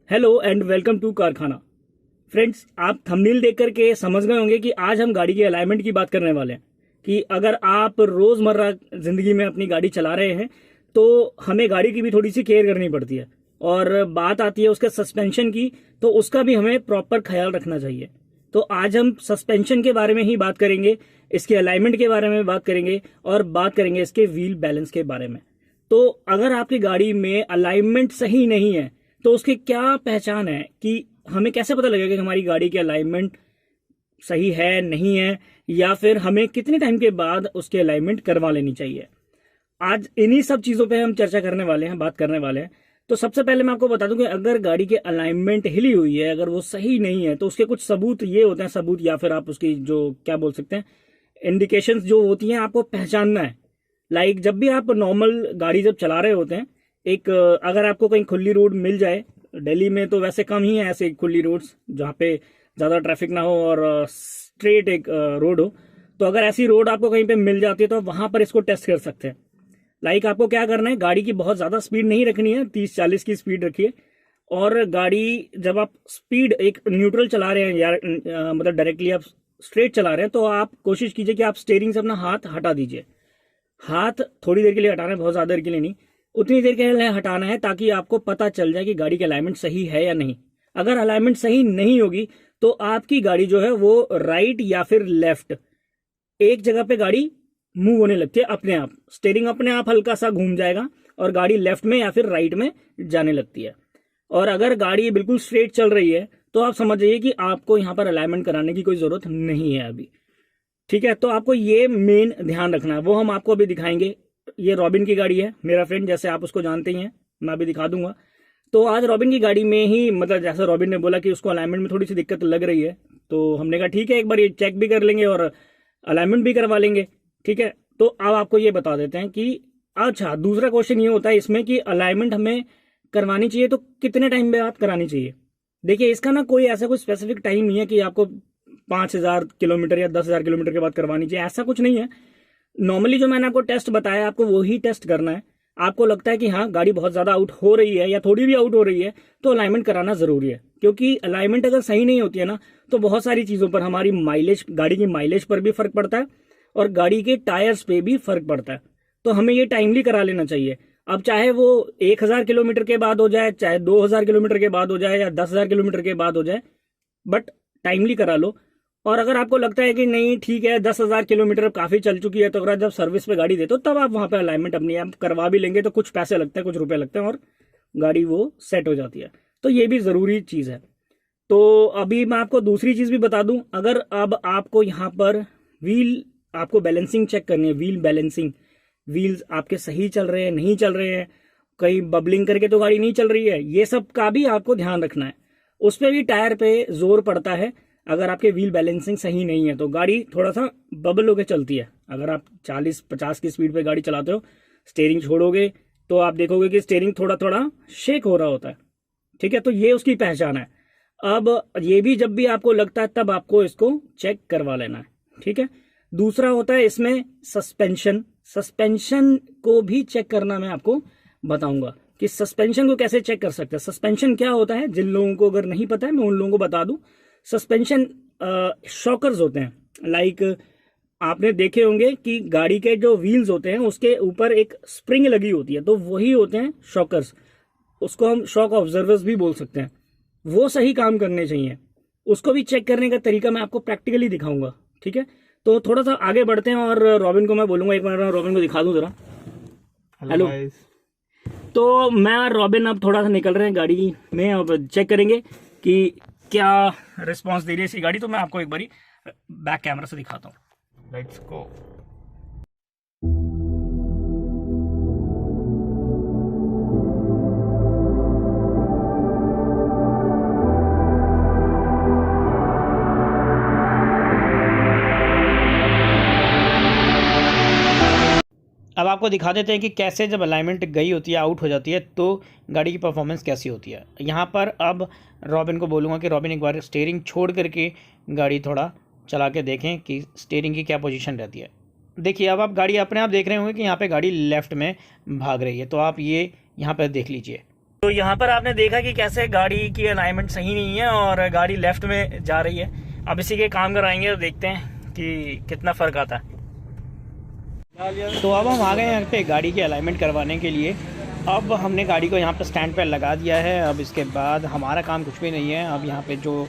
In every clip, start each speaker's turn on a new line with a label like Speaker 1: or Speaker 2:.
Speaker 1: Hello and welcome to कारखाना। Friends, आप thumbnail देख करके समझ गए होंगे कि आज हम गाड़ी के अलाइनमेंट की बात करने वाले हैं कि अगर आप रोज़मर्रा ज़िंदगी में अपनी गाड़ी चला रहे हैं तो हमें गाड़ी की भी थोड़ी सी केयर करनी पड़ती है। और बात आती है उसके सस्पेंशन की, तो उसका भी हमें प्रॉपर ख्याल रखना चाहिए। तो आज हम सस्पेंशन के बारे में ही बात करेंगे, इसके अलाइनमेंट के बारे में बात करेंगे और बात करेंगे इसके व्हील बैलेंस के बारे में। तो अगर आपकी गाड़ी में अलाइनमेंट सही नहीं है तो उसकी क्या पहचान है, कि हमें कैसे पता लगेगा कि हमारी गाड़ी की अलाइनमेंट सही है नहीं है, या फिर हमें कितने टाइम के बाद उसकी अलाइनमेंट करवा लेनी चाहिए। आज इन्हीं सब चीज़ों पे हम चर्चा करने वाले हैं, बात करने वाले हैं। तो सबसे पहले मैं आपको बता दूं कि अगर गाड़ी की अलाइनमेंट हिली हुई है, अगर वो सही नहीं है, तो उसके कुछ सबूत ये होते हैं, सबूत या फिर आप उसकी जो क्या बोल सकते हैं, इंडिकेशंस जो होती हैं, आपको पहचानना है। लाइक जब भी आप नॉर्मल गाड़ी जब चला रहे होते हैं, एक अगर आपको कहीं खुली रोड मिल जाए, दिल्ली में तो वैसे कम ही है ऐसे खुली रोड्स जहाँ पे ज़्यादा ट्रैफिक ना हो और स्ट्रेट एक रोड हो, तो अगर ऐसी रोड आपको कहीं पे मिल जाती है तो वहाँ पर इसको टेस्ट कर सकते हैं। लाइक आपको क्या करना है, गाड़ी की बहुत ज़्यादा स्पीड नहीं रखनी है, 30-40 की स्पीड रखिए। और गाड़ी जब आप स्पीड एक न्यूट्रल चला रहे हैं या मतलब डायरेक्टली आप स्ट्रेट चला रहे हैं, तो आप कोशिश कीजिए कि आप स्टेयरिंग से अपना हाथ हटा दीजिए। हाथ थोड़ी देर के लिए हटाना है, बहुत ज़्यादा देर के लिए नहीं, उतनी देर के लिए हटाना है ताकि आपको पता चल जाए कि गाड़ी की अलाइनमेंट सही है या नहीं। अगर अलाइनमेंट सही नहीं होगी तो आपकी गाड़ी जो है वो राइट या फिर लेफ्ट एक जगह पे गाड़ी मूव होने लगती है अपने आप, स्टेयरिंग अपने आप हल्का सा घूम जाएगा और गाड़ी लेफ्ट में या फिर राइट में जाने लगती है। और अगर गाड़ी बिल्कुल स्ट्रेट चल रही है तो आप समझ जाइए कि आपको यहाँ पर अलाइनमेंट कराने की कोई ज़रूरत नहीं है अभी। ठीक है, तो आपको ये मेन ध्यान रखना है, वो हम आपको अभी दिखाएंगे। ये रॉबिन की गाड़ी है, मेरा फ्रेंड, जैसे आप उसको जानते ही हैं, मैं अभी दिखा दूंगा। तो आज रॉबिन की गाड़ी में ही, मतलब जैसे रॉबिन ने बोला कि उसको अलाइनमेंट में थोड़ी सी दिक्कत लग रही है, तो हमने कहा ठीक है, एक बार ये चेक भी कर लेंगे और अलाइनमेंट भी करवा लेंगे। ठीक है, तो अब आपको ये बता देते हैं कि अच्छा, दूसरा क्वेश्चन ये होता है इसमें कि अलाइनमेंट हमें करवानी चाहिए तो कितने टाइम में आप करानी चाहिए। देखिए, इसका ना कोई ऐसा कोई स्पेसिफिक टाइम नहीं है कि आपको 5,000 किलोमीटर या 10,000 किलोमीटर के बाद करवानी चाहिए, ऐसा कुछ नहीं है। नॉर्मली जो मैंने आपको टेस्ट बताया, आपको वही टेस्ट करना है। आपको लगता है कि हाँ, गाड़ी बहुत ज़्यादा आउट हो रही है या थोड़ी भी आउट हो रही है, तो अलाइनमेंट कराना ज़रूरी है। क्योंकि अलाइनमेंट अगर सही नहीं होती है ना, तो बहुत सारी चीज़ों पर, हमारी माइलेज, गाड़ी की माइलेज पर भी फर्क पड़ता है और गाड़ी के टायर्स पे भी फर्क पड़ता है। तो हमें ये टाइमली करा लेना चाहिए। अब चाहे वो 1,000 किलोमीटर के बाद हो जाए, चाहे 2,000 किलोमीटर के बाद हो जाए या 10,000 किलोमीटर के बाद हो जाए, बट टाइमली करा लो। और अगर आपको लगता है कि नहीं ठीक है, 10,000 किलोमीटर काफ़ी चल चुकी है, तो अगर जब सर्विस पे गाड़ी देते हो तब आप वहाँ पे अलाइनमेंट अपनी आप करवा भी लेंगे, तो कुछ पैसे लगते हैं, कुछ रुपए लगते हैं और गाड़ी वो सेट हो जाती है। तो ये भी ज़रूरी चीज़ है। तो अभी मैं आपको दूसरी चीज़ भी बता दूं, अगर अब आपको यहाँ पर व्हील, आपको बैलेंसिंग चेक करनी है, व्हील बैलेंसिंग, व्हील्स आपके सही चल रहे हैं नहीं चल रहे हैं, कहीं बबलिंग करके तो गाड़ी नहीं चल रही है, ये सब का भी आपको ध्यान रखना है। उस पर भी टायर पे जोर पड़ता है। अगर आपके व्हील बैलेंसिंग सही नहीं है तो गाड़ी थोड़ा सा बबल होकर चलती है। अगर आप 40-50 की स्पीड पे गाड़ी चलाते हो, स्टेयरिंग छोड़ोगे तो आप देखोगे कि स्टेयरिंग थोड़ा थोड़ा शेक हो रहा होता है। ठीक है, तो ये उसकी पहचान है। अब ये भी जब भी आपको लगता है तब आपको इसको चेक करवा लेना है। ठीक है, दूसरा होता है इसमें सस्पेंशन। सस्पेंशन को भी चेक करना मैं आपको बताऊंगा कि सस्पेंशन को कैसे चेक कर सकते हैं। सस्पेंशन क्या होता है, जिन लोगों को अगर नहीं पता है मैं उन लोगों को बता दूं। सस्पेंशन शॉकर्स होते हैं। लाइक आपने देखे होंगे कि गाड़ी के जो व्हील्स होते हैं उसके ऊपर एक स्प्रिंग लगी होती है, तो वही होते हैं शॉकर्स। उसको हम शॉक ऑब्जर्वर्स भी बोल सकते हैं। वो सही काम करने चाहिए। उसको भी चेक करने का तरीका मैं आपको प्रैक्टिकली दिखाऊंगा। ठीक है, तो थोड़ा सा आगे बढ़ते हैं और रॉबिन को मैं बोलूंगा, एक मिनट में रॉबिन को दिखा दूं जरा। हेलो। तो मैं और रॉबिन अब थोड़ा सा निकल रहे हैं गाड़ी में, अब चेक करेंगे कि क्या रिस्पांस दे रही है इसकी गाड़ी। तो मैं आपको एक बारी बैक कैमरा से दिखाता हूँ। Let's go. अब आपको दिखा देते हैं कि कैसे जब अलाइनमेंट गई होती है, आउट हो जाती है, तो गाड़ी की परफॉर्मेंस कैसी होती है। यहाँ पर अब रॉबिन को बोलूँगा कि रॉबिन एक बार स्टीयरिंग छोड़ करके गाड़ी थोड़ा चला के देखें कि स्टीयरिंग की क्या पोजीशन रहती है। देखिए, अब आप गाड़ी अपने आप देख रहे होंगे कि यहाँ पे गाड़ी लेफ़्ट में भाग रही है, तो आप ये यहाँ पर देख लीजिए। तो यहाँ पर आपने देखा कि कैसे गाड़ी की अलाइनमेंट सही नहीं है और गाड़ी लेफ्ट में जा रही है। अब इसी के काम कराएंगे और देखते हैं कि कितना फ़र्क आता है। तो अब हम आ गए यहाँ पे गाड़ी की अलाइनमेंट करवाने के लिए। अब हमने गाड़ी को यहाँ पर स्टैंड पर लगा दिया है। अब इसके बाद हमारा काम कुछ भी नहीं है। अब यहाँ पे जो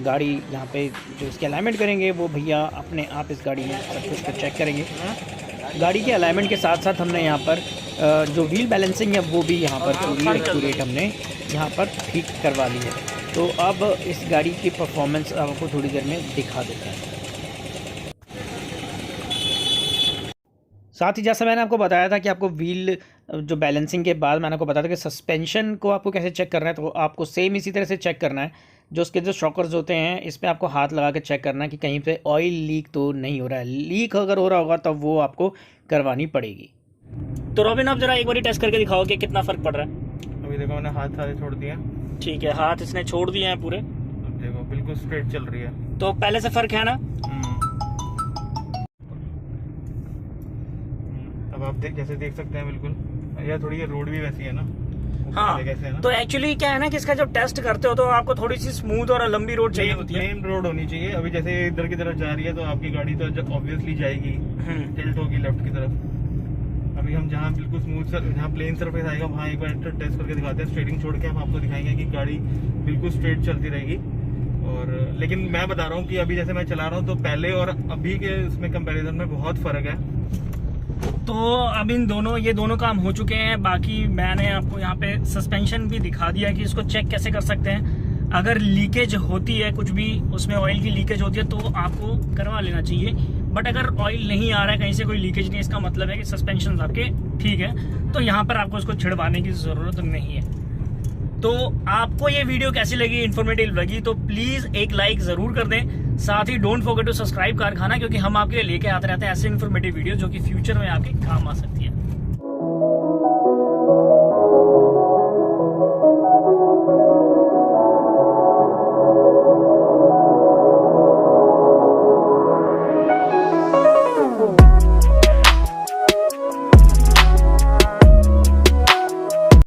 Speaker 1: गाड़ी यहाँ पे जो इसकी अलाइनमेंट करेंगे वो भैया अपने आप इस गाड़ी में सब कुछ को चेक करेंगे। गाड़ी के अलाइनमेंट के साथ साथ हमने यहाँ पर जो व्हील बैलेंसिंग है वो भी यहाँ पर पूरी एक्यूरेट हमने यहाँ पर ठीक करवा ली है। तो अब इस गाड़ी की परफॉर्मेंस आपको थोड़ी देर में दिखा देते हैं। साथ ही जैसा मैंने आपको बताया था कि आपको व्हील जो बैलेंसिंग के बाद मैंने आपको बताया था कि सस्पेंशन को आपको कैसे चेक करना है, तो आपको सेम इसी तरह से चेक करना है। जो उसके जो शॉकर्स होते हैं इस पर आपको हाथ लगा के चेक करना है कि कहीं पे ऑयल लीक तो नहीं हो रहा है। लीक अगर हो रहा होगा तब वो आपको करवानी पड़ेगी। तो रॉबिन आप जरा एक बार टेस्ट करके दिखाओ कि कितना फ़र्क पड़ रहा है।
Speaker 2: अभी देखो मैंने हाथ सारे छोड़ दिए।
Speaker 1: ठीक है, हाथ इसने छोड़ दिए हैं पूरे।
Speaker 2: अब देखो बिल्कुल स्ट्रेट चल रही है।
Speaker 1: तो पहले से फ़र्क है ना।
Speaker 2: अब आप जैसे देख सकते हैं बिल्कुल, या थोड़ी ये रोड भी वैसी है ना।
Speaker 1: हाँ, तो एक्चुअली क्या है ना कि इसका जब टेस्ट करते हो तो आपको थोड़ी सी स्मूथ और लंबी रोड चाहिए होती है।
Speaker 2: मेन रोड होनी चाहिए। अभी जैसे इधर की तरफ जा रही है तो आपकी गाड़ी तो ऑब्वियसली जाएगी, टिल्ट होगी लेफ्ट की तरफ। अभी हम जहाँ बिल्कुल स्मूथ जहाँ प्लेन सरफेस आएगा वहाँ एक बार टेस्ट करके दिखाते हैं। स्ट्रेटिंग छोड़ के हम आपको दिखाएंगे कि गाड़ी बिल्कुल स्ट्रेट चलती रहेगी। और लेकिन मैं बता रहा हूँ कि अभी जैसे मैं चला रहा हूँ तो पहले और अभी के इसमें कंपैरिजन में बहुत फर्क है। तो अब ये दोनों काम हो चुके हैं। बाकी मैंने आपको यहाँ पे सस्पेंशन भी दिखा दिया कि इसको चेक कैसे कर सकते हैं। अगर लीकेज होती है, कुछ भी उसमें ऑयल की लीकेज होती है तो आपको करवा लेना चाहिए। बट अगर ऑयल नहीं आ रहा है, कहीं से कोई लीकेज नहीं, इसका मतलब है कि सस्पेंशन आपके ठीक है। तो यहाँ पर आपको इसको छिड़वाने की ज़रूरत नहीं है। तो आपको ये वीडियो कैसी लगी, इन्फॉर्मेटिव लगी तो प्लीज़ एक लाइक ज़रूर कर दें। साथ ही don't forget to subscribe Karkhana, क्योंकि हम आपके लिए लेके आते रहते हैं ऐसे इन्फॉर्मेटिव वीडियो जो कि फ्यूचर में आपके काम आ सकती है।